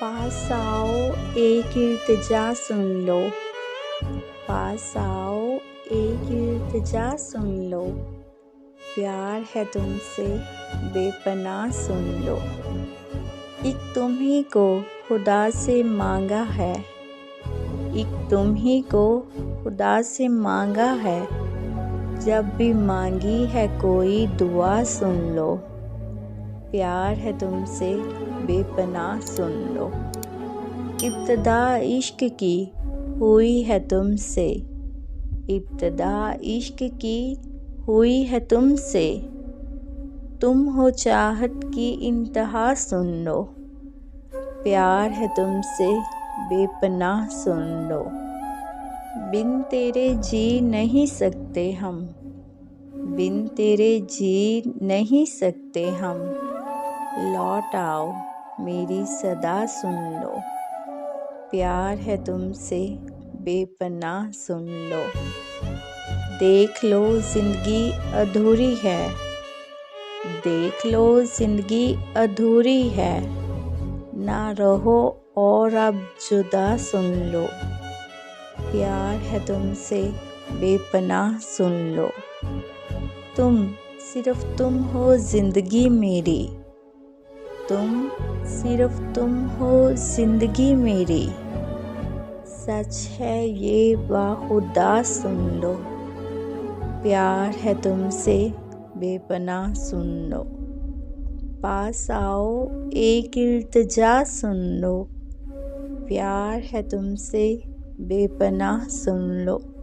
पास आओ एक इल्तिजा सुन लो। पास आओ एक इल्तिजा सुन लो। प्यार है तुमसे बेपनाह सुन लो। एक तुम ही को खुदा से मांगा है। एक तुम ही को खुदा से मांगा है। जब भी मांगी है कोई दुआ सुन लो। प्यार है तुमसे बेपनाह सुन लो। इब्तिदा इश्क की हुई है तुमसे। इब्तिदा इश्क की हुई है तुमसे। तुम हो चाहत की इंतहा सुन लो। प्यार है तुमसे बेपनाह सुन लो। बिन तेरे जी नहीं सकते हम। बिन तेरे जी नहीं सकते हम। लौट आओ मेरी सदा सुन लो। प्यार है तुमसे बेपनाह सुन लो। देख लो जिंदगी अधूरी है। देख लो जिंदगी अधूरी है। ना रहो और अब जुदा सुन लो। प्यार है तुमसे बेपनाह सुन लो। तुम सिर्फ तुम हो जिंदगी मेरी। तुम सिर्फ तुम हो जिंदगी मेरी। सच है ये बाखुदा सुन लो। प्यार है तुमसे बेपनाह सुन लो। पास आओ एक इल्तिजा सुन लो। प्यार है तुमसे बेपनाह सुन लो।